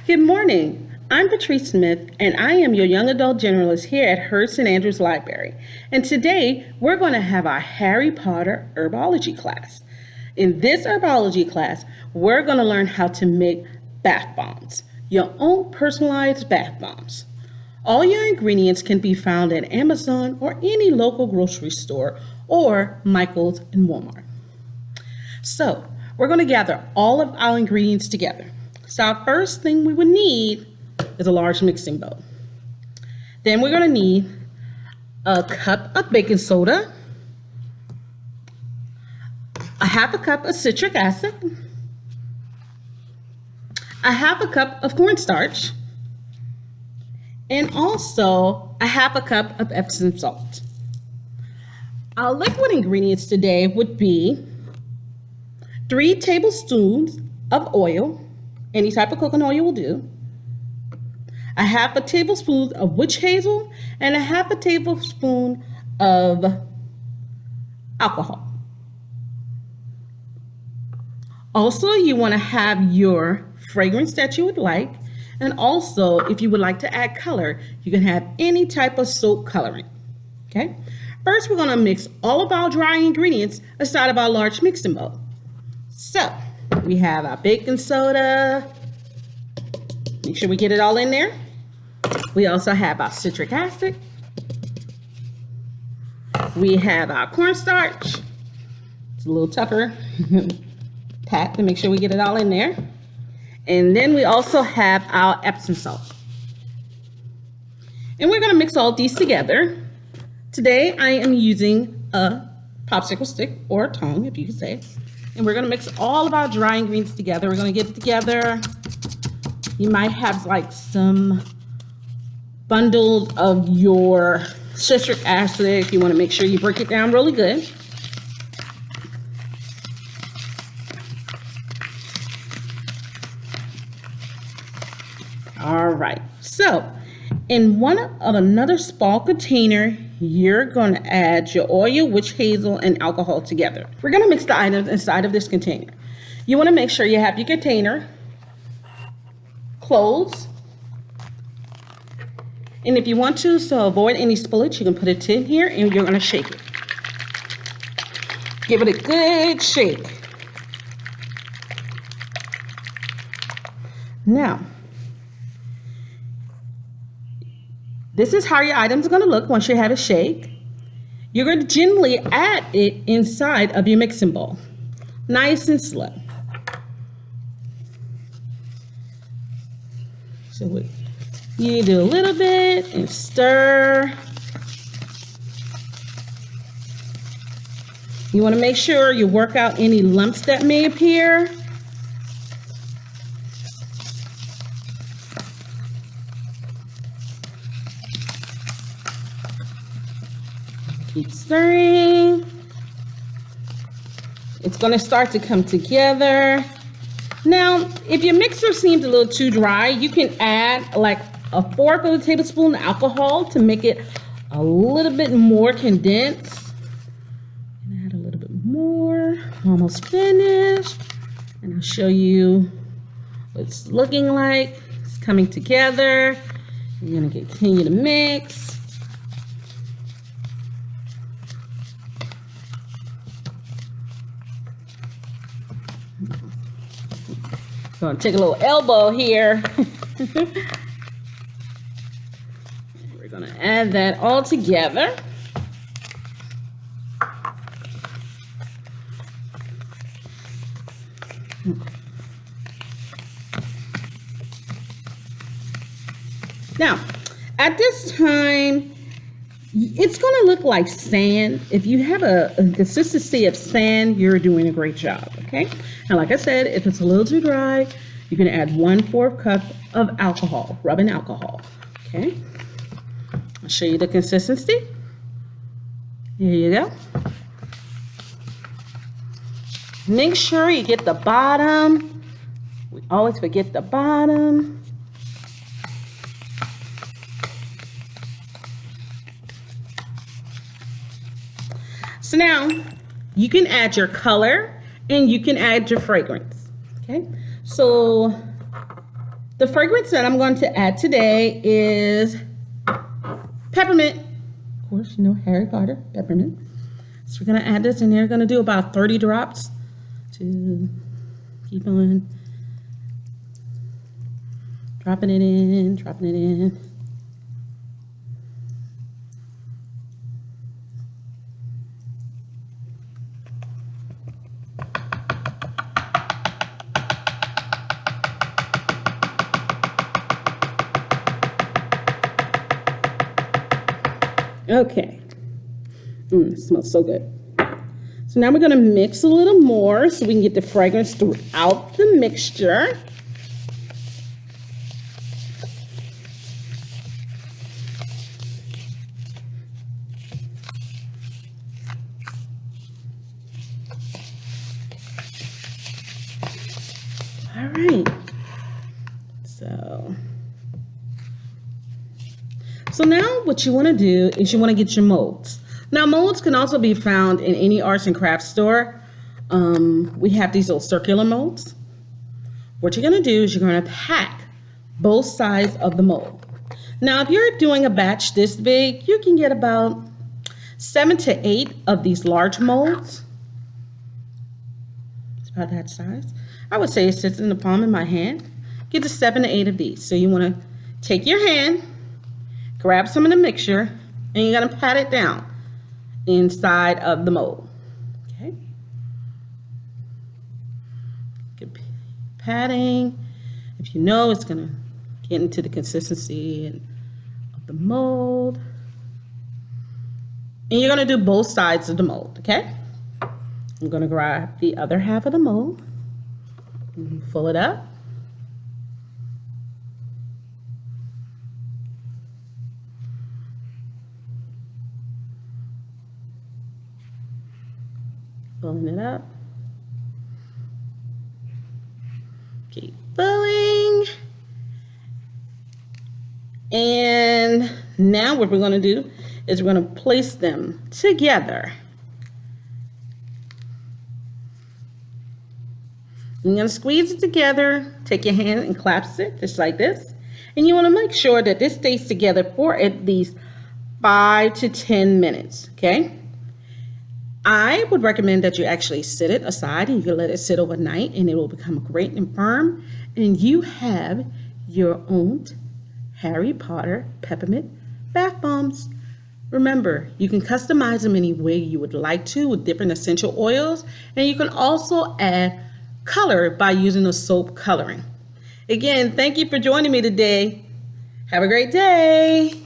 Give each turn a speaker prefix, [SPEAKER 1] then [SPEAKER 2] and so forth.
[SPEAKER 1] Good morning. I'm Patrice Smith, and I am your young adult generalist here at Hurd St. Andrews Library. And today, we're going to have our Harry Potter herbology class. In this herbology class, we're going to learn how to make bath bombs, your own personalized bath bombs. All your ingredients can be found at Amazon or any local grocery store or Michael's and Walmart. So, we're going to gather all of our ingredients together. So our first thing we would need is a large mixing bowl. Then we're going to need a cup of baking soda, a half a cup of citric acid, a half a cup of cornstarch, and also a half a cup of Epsom salt. Our liquid ingredients today would be 3 tablespoons of oil. Any type of coconut oil will do. A half a tablespoon of witch hazel and a half a tablespoon of alcohol. Also, you want to have your fragrance that you would like. And also, if you would like to add color, you can have any type of soap coloring. Okay. First, we're going to mix all of our dry ingredients inside of our large mixing bowl. So, we have our baking soda. Make sure we get it all in there. We also have our citric acid. We have our cornstarch. It's a little tougher pat to make sure we get it all in there. And then we also have our Epsom salt. And we're going to mix all these together. Today I am using a popsicle stick or a tongue, if you can say. And we're going to mix all of our dry ingredients together. We're going to get it together. You might have like some bundles of your citric acid if you want to make sure you break it down really good. All right. So in another small container, you're going to add your oil, witch hazel, and alcohol together. We're going to mix the items inside of this container. You want to make sure you have your container closed. And if you want to, so avoid any spillage, you can put it in here and you're going to shake it. Give it a good shake. Now, this is how your items are going to look once you have it shake. You're going to gently add it inside of your mixing bowl, nice and slow. So you do a little bit and stir. You want to make sure you work out any lumps that may appear. Keep stirring. It's going to start to come together. Now, if your mixer seems a little too dry, you can add like a 1/4 of a tablespoon of alcohol to make it a little bit more condensed. And add a little bit more. Almost finished. And I'll show you what it's looking like. It's coming together. You're going to continue to mix. Going to take a little elbow here. We're going to add that all together. Now, at this time, it's going to look like sand. If you have a consistency of sand, you're doing a great job, okay? And like I said, if it's a little too dry, you can add 1/4 cup of alcohol, rubbing alcohol, okay? I'll show you the consistency. Here you go. Make sure you get the bottom. We always forget the bottom. So now you can add your color and you can add your fragrance. Okay, so The fragrance that I'm going to add today is peppermint. Of course, you know Harry Potter, peppermint. So we're going to add this in here. Going to do about 30 drops to keep on dropping it in, dropping it in. Okay, it smells so good. So now we're going to mix a little more so we can get the fragrance throughout the mixture. All right, so now what you want to do is you want to get your molds. Now molds can also be found in any arts and crafts store. We have these little circular molds. What you're going to do is you're going to pack both sides of the mold. Now if you're doing a batch this big, you can get about 7 to 8 of these large molds. It's about that size. I would say it sits in the palm of my hand. Get to 7 to 8 of these. So you want to take your hand, grab some of the mixture, and you're going to pat it down inside of the mold. Okay. Good patting. If you know it's going to get into the consistency of the mold. And you're going to do both sides of the mold, okay? I'm going to grab the other half of the mold and fill it up. Filling it up. Keep filling. And now what we're going to do is we're going to place them together. You're going to squeeze it together. Take your hand and clasp it just like this. And you want to make sure that this stays together for at least 5 to 10 minutes, okay? I would recommend that you actually sit it aside and you can let it sit overnight and it will become great and firm. And you have your own Harry Potter peppermint bath bombs. Remember, you can customize them any way you would like to with different essential oils. And you can also add color by using the soap coloring. Again, thank you for joining me today. Have a great day.